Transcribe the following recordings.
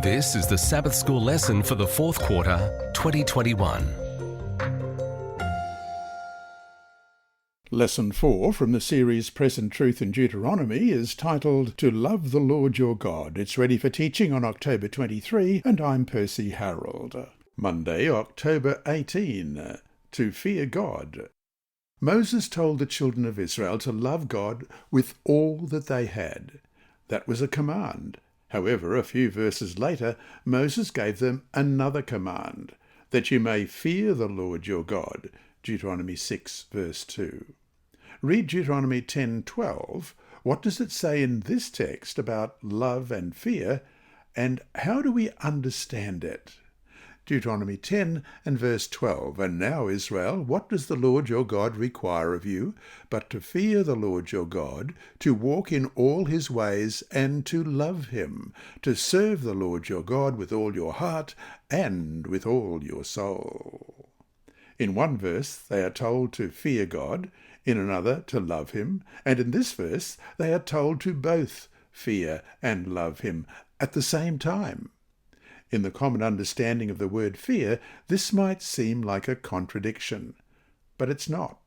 This is the Sabbath School lesson for the fourth quarter, 2021. Lesson 4 from the series Present Truth in Deuteronomy is titled To Love the Lord Your God. It's ready for teaching on October 23, and I'm Percy Harrold. Monday, October 18. To fear God. Moses told the children of Israel to love God with all that they had. That was a command. However, a few verses later, Moses gave them another command, that you may fear the Lord your God. Deuteronomy 6, verse 2. Read Deuteronomy 10:12. What does it say in this text about love and fear, and how do we understand it? Deuteronomy 10 and verse 12. And now, Israel, what does the Lord your God require of you, but to fear the Lord your God, to walk in all his ways, and to love him, to serve the Lord your God with all your heart and with all your soul. In one verse, they are told to fear God, in another to love him, and in this verse, they are told to both fear and love him at the same time. In the common understanding of the word fear, this might seem like a contradiction, but it's not.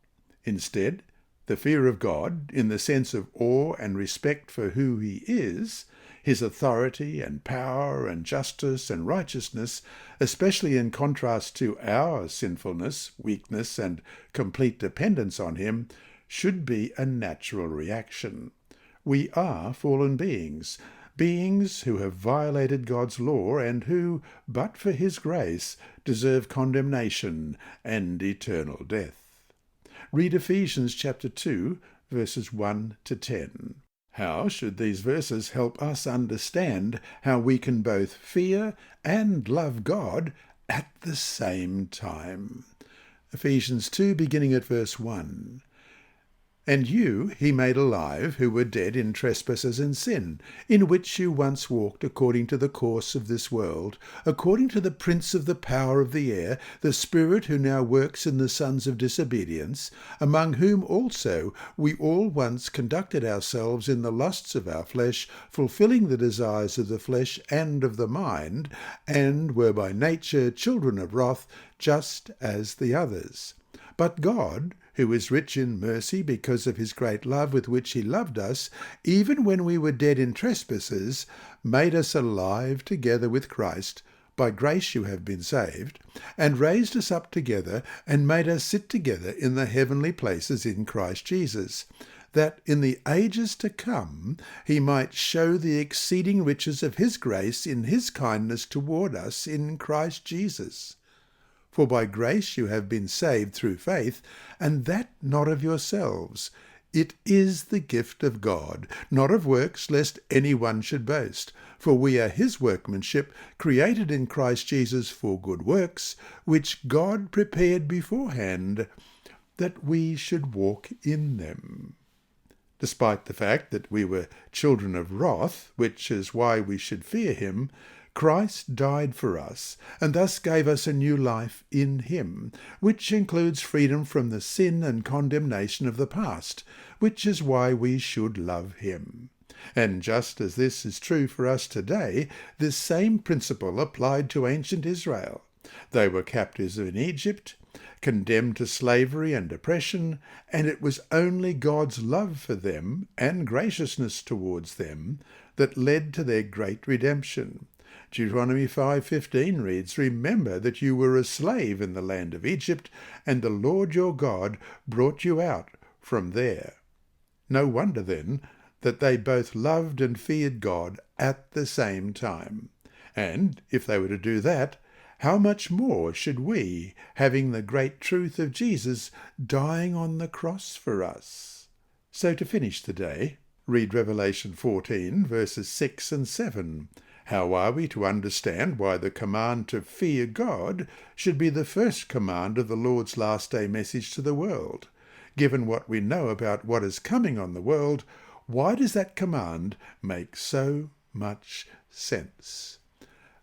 Instead, the fear of God, in the sense of awe and respect for who he is, his authority and power and justice and righteousness, especially in contrast to our sinfulness, weakness, and complete dependence on him, should be a natural reaction. We are fallen beings who have violated God's law and who, but for his grace, deserve condemnation and eternal death. Read Ephesians chapter 2, verses 1 to 10. How should these verses help us understand how we can both fear and love God at the same time? Ephesians 2, beginning at verse 1. And you he made alive, who were dead in trespasses and sin, in which you once walked according to the course of this world, according to the prince of the power of the air, the spirit who now works in the sons of disobedience, among whom also we all once conducted ourselves in the lusts of our flesh, fulfilling the desires of the flesh and of the mind, and were by nature children of wrath, just as the others. But God, who is rich in mercy because of his great love with which he loved us, even when we were dead in trespasses, made us alive together with Christ. By grace you have been saved, and raised us up together, and made us sit together in the heavenly places in Christ Jesus, that in the ages to come he might show the exceeding riches of his grace in his kindness toward us in Christ Jesus. For by grace you have been saved through faith, and that not of yourselves. It is the gift of God, not of works, lest any one should boast. For we are his workmanship, created in Christ Jesus for good works, which God prepared beforehand, that we should walk in them. Despite the fact that we were children of wrath, which is why we should fear him, Christ died for us, and thus gave us a new life in him, which includes freedom from the sin and condemnation of the past, which is why we should love him. And just as this is true for us today, this same principle applied to ancient Israel. They were captives in Egypt, condemned to slavery and oppression, and it was only God's love for them and graciousness towards them that led to their great redemption. Deuteronomy 5:15 reads, Remember that you were a slave in the land of Egypt, and the Lord your God brought you out from there. No wonder, then, that they both loved and feared God at the same time. And if they were to do that, how much more should we, having the great truth of Jesus dying on the cross for us? So to finish the day, read Revelation 14, verses 6 and 7. How are we to understand why the command to fear God should be the first command of the Lord's last day message to the world? Given what we know about what is coming on the world, why does that command make so much sense?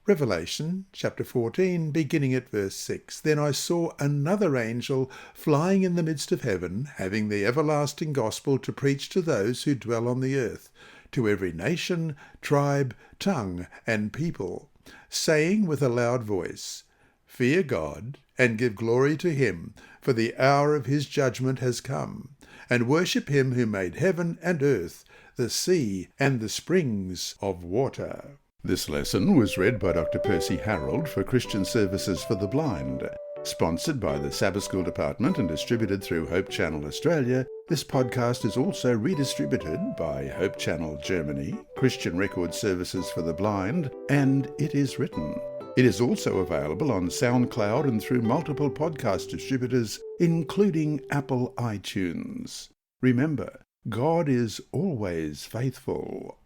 Revelation chapter 14, beginning at verse 6. Then I saw another angel flying in the midst of heaven, having the everlasting gospel to preach to those who dwell on the earth, to every nation, tribe, tongue, and people. saying with a loud voice, "Fear God, and give glory to him, for the hour of his judgment has come, and worship him who made heaven and earth, the sea, and the springs of water." This lesson was read by Dr. Percy Harrold for Christian Services for the Blind. Sponsored by the Sabbath School Department and distributed through Hope Channel Australia, this podcast is also redistributed by Hope Channel Germany, Christian Record Services for the Blind, and It Is Written. It is also available on SoundCloud and through multiple podcast distributors, including Apple iTunes. Remember, God is always faithful.